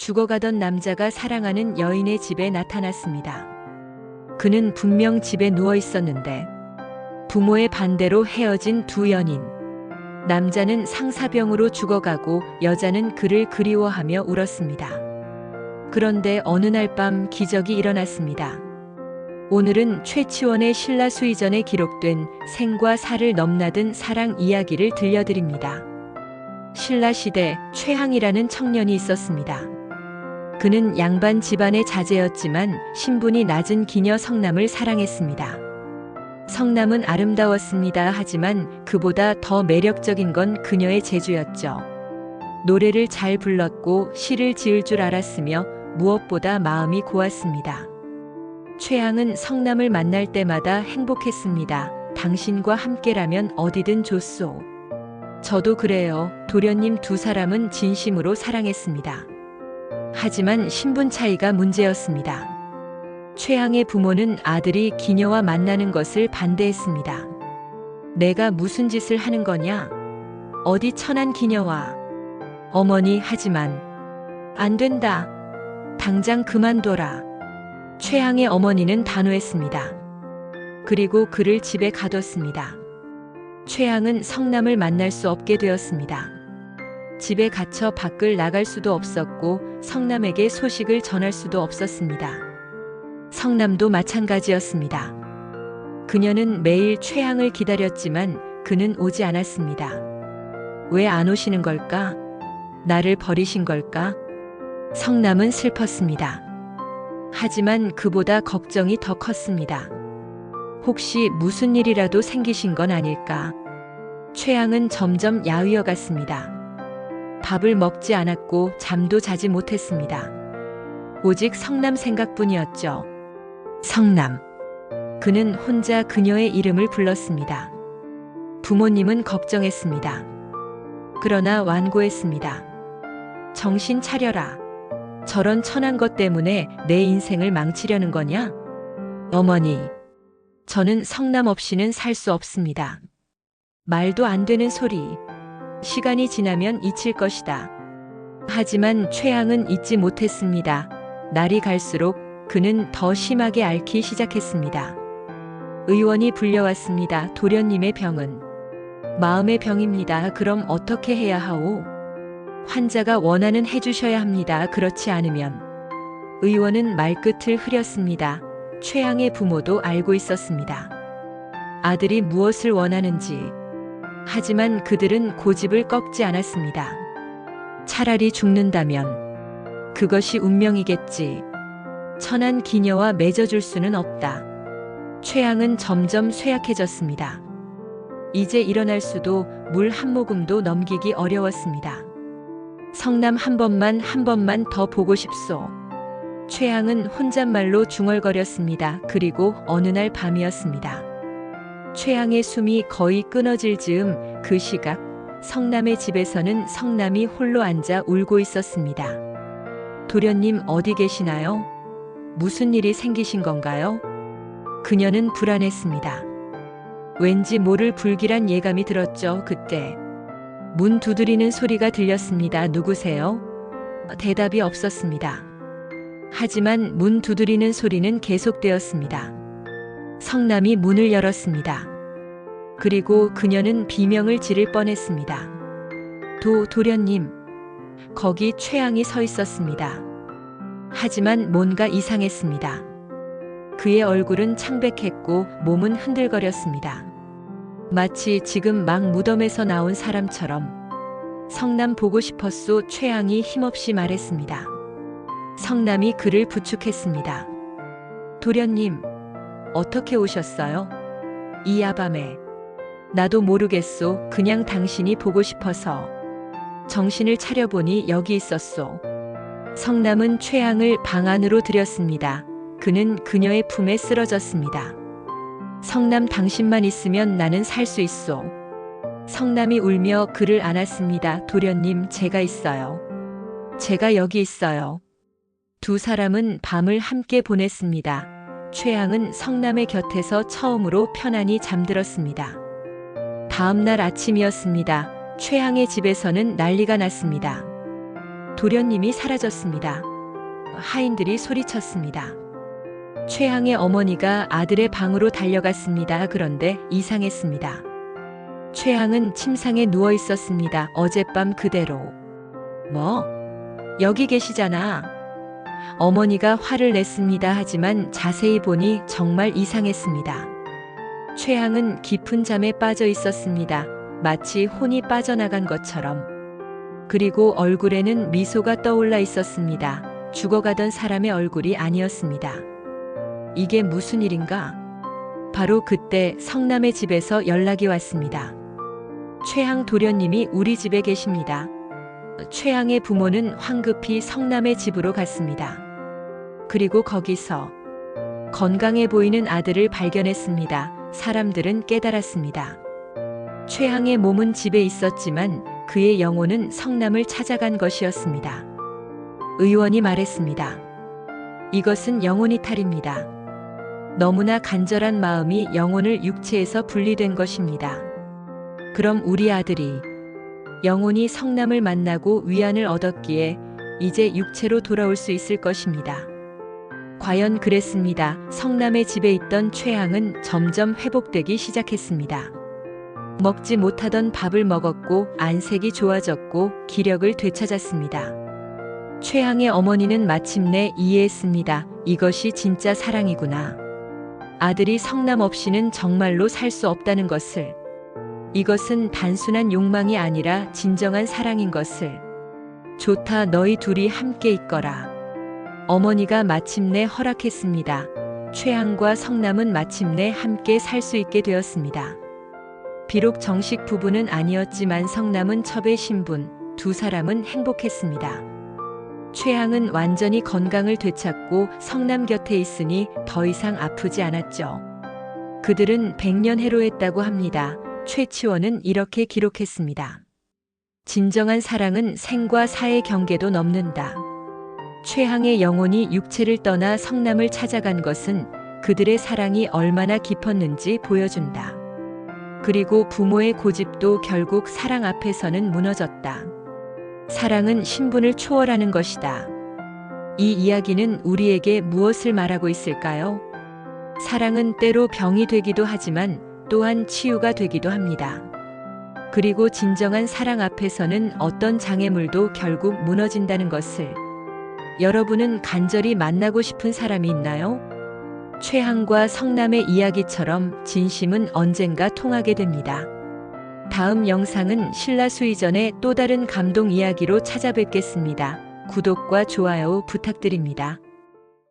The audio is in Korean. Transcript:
죽어가던 남자가 사랑하는 여인의 집에 나타났습니다. 그는 분명 집에 누워 있었는데 부모의 반대로 헤어진 두 연인. 남자는 상사병으로 죽어가고 여자는 그를 그리워하며 울었습니다. 그런데 어느 날 밤 기적이 일어났습니다. 오늘은 최치원의 신라 수의전에 기록된 생과 사를 넘나든 사랑 이야기를 들려드립니다. 신라 시대 최항이라는 청년이 있었습니다. 그는 양반 집안의 자제였지만 신분이 낮은 기녀 성남을 사랑했습니다. 성남은 아름다웠습니다. 하지만 그보다 더 매력적인 건 그녀의 재주였죠. 노래를 잘 불렀고 시를 지을 줄 알았으며 무엇보다 마음이 고왔습니다. 최항은 성남을 만날 때마다 행복했습니다. 당신과 함께라면 어디든 좋소. 저도 그래요. 도련님 두 사람은 진심으로 사랑했습니다. 하지만 신분 차이가 문제였습니다. 최항의 부모는 아들이 기녀와 만나는 것을 반대했습니다. 내가 무슨 짓을 하는 거냐? 어디 천한 기녀와. 어머니 하지만 안 된다. 당장 그만둬라. 최항의 어머니는 단호했습니다. 그리고 그를 집에 가뒀습니다. 최항은 성남을 만날 수 없게 되었습니다. 집에 갇혀 밖을 나갈 수도 없었고 성남에게 소식을 전할 수도 없었습니다. 성남도 마찬가지였습니다. 그녀는 매일 최항을 기다렸지만 그는 오지 않았습니다. 왜 안 오시는 걸까? 나를 버리신 걸까? 성남은 슬펐습니다. 하지만 그보다 걱정이 더 컸습니다. 혹시 무슨 일이라도 생기신 건 아닐까? 최항은 점점 야위어 갔습니다. 밥을 먹지 않았고 잠도 자지 못했습니다. 오직 성남 생각뿐이었죠. 성남. 그는 혼자 그녀의 이름을 불렀습니다. 부모님은 걱정했습니다. 그러나 완고했습니다. 정신 차려라. 저런 천한 것 때문에 내 인생을 망치려는 거냐? 어머니, 저는 성남 없이는 살 수 없습니다. 말도 안 되는 소리. 시간이 지나면 잊힐 것이다. 하지만 최항은 잊지 못했습니다. 날이 갈수록 그는 더 심하게 앓기 시작했습니다. 의원이 불려왔습니다. 도련님의 병은 마음의 병입니다. 그럼 어떻게 해야 하오? 환자가 원하는 해주셔야 합니다. 그렇지 않으면. 의원은 말끝을 흐렸습니다. 최항의 부모도 알고 있었습니다. 아들이 무엇을 원하는지. 하지만 그들은 고집을 꺾지 않았습니다. 차라리 죽는다면 그것이 운명이겠지. 천한 기녀와 맺어줄 수는 없다. 최항은 점점 쇠약해졌습니다. 이제 일어날 수도 물 한 모금도 넘기기 어려웠습니다. 성남 한 번만 더 보고 싶소. 최항은 혼잣말로 중얼거렸습니다. 그리고 어느 날 밤이었습니다. 최항의 숨이 거의 끊어질 즈음 그 시각 성남의 집에서는 성남이 홀로 앉아 울고 있었습니다. 도련님 어디 계시나요? 무슨 일이 생기신 건가요? 그녀는 불안했습니다. 왠지 모를 불길한 예감이 들었죠. 그때 문 두드리는 소리가 들렸습니다. 누구세요? 대답이 없었습니다. 하지만 문 두드리는 소리는 계속되었습니다. 성남이 문을 열었습니다. 그리고 그녀는 비명을 지를 뻔했습니다. 도련님. 거기 최항이 서 있었습니다. 하지만 뭔가 이상했습니다. 그의 얼굴은 창백했고 몸은 흔들거렸습니다. 마치 지금 막 무덤에서 나온 사람처럼. 성남 보고 싶었소. 최항이 힘없이 말했습니다. 성남이 그를 부축했습니다. 도련님, 어떻게 오셨어요? 이 야밤에. 나도 모르겠소. 그냥 당신이 보고 싶어서. 정신을 차려보니 여기 있었소. 성남은 최항을 방 안으로 들였습니다. 그는 그녀의 품에 쓰러졌습니다. 성남 당신만 있으면 나는 살 수 있소. 성남이 울며 그를 안았습니다. 도련님 제가 있어요. 제가 여기 있어요. 두 사람은 밤을 함께 보냈습니다. 최항은 성남의 곁에서 처음으로 편안히 잠들었습니다. 다음 날 아침이었습니다. 최항의 집에서는 난리가 났습니다. 도련님이 사라졌습니다. 하인들이 소리쳤습니다. 최항의 어머니가 아들의 방으로 달려갔습니다. 그런데 이상했습니다. 최항은 침상에 누워 있었습니다. 어젯밤 그대로. 뭐? 여기 계시잖아. 어머니가 화를 냈습니다. 하지만 자세히 보니 정말 이상했습니다. 최항은 깊은 잠에 빠져 있었습니다. 마치 혼이 빠져나간 것처럼. 그리고 얼굴에는 미소가 떠올라 있었습니다. 죽어가던 사람의 얼굴이 아니었습니다. 이게 무슨 일인가? 바로 그때 성남의 집에서 연락이 왔습니다. 최항 도련님이 우리 집에 계십니다. 최항의 부모는 황급히 성남의 집으로 갔습니다. 그리고 거기서 건강해 보이는 아들을 발견했습니다. 사람들은 깨달았습니다. 최항의 몸은 집에 있었지만 그의 영혼은 성남을 찾아간 것이었습니다. 의원이 말했습니다. 이것은 영혼 이탈입니다. 너무나 간절한 마음이 영혼을 육체에서 분리된 것입니다. 그럼 우리 아들이 영혼이 성남을 만나고 위안을 얻었기에 이제 육체로 돌아올 수 있을 것입니다. 과연 그랬습니다. 성남의 집에 있던 최항은 점점 회복되기 시작했습니다. 먹지 못하던 밥을 먹었고 안색이 좋아졌고 기력을 되찾았습니다. 최항의 어머니는 마침내 이해했습니다. 이것이 진짜 사랑이구나. 아들이 성남 없이는 정말로 살 수 없다는 것을. 이것은 단순한 욕망이 아니라 진정한 사랑인 것을. 좋다, 너희 둘이 함께 있거라. 어머니가 마침내 허락했습니다. 최항과 성남은 마침내 함께 살 수 있게 되었습니다. 비록 정식 부부는 아니었지만 성남은 첩의 신분, 두 사람은 행복했습니다. 최항은 완전히 건강을 되찾고 성남 곁에 있으니 더 이상 아프지 않았죠. 그들은 100년 해로했다고 합니다. 최치원은 이렇게 기록했습니다. 진정한 사랑은 생과 사의 경계도 넘는다. 최항의 영혼이 육체를 떠나 성남을 찾아간 것은 그들의 사랑이 얼마나 깊었는지 보여준다. 그리고 부모의 고집도 결국 사랑 앞에서는 무너졌다. 사랑은 신분을 초월하는 것이다. 이 이야기는 우리에게 무엇을 말하고 있을까요? 사랑은 때로 병이 되기도 하지만 또한 치유가 되기도 합니다. 그리고 진정한 사랑 앞에서는 어떤 장애물도 결국 무너진다는 것을. 여러분은 간절히 만나고 싶은 사람이 있나요? 최항과 성남의 이야기처럼 진심은 언젠가 통하게 됩니다. 다음 영상은 신라수의전의 또 다른 감동 이야기로 찾아뵙겠습니다. 구독과 좋아요 부탁드립니다.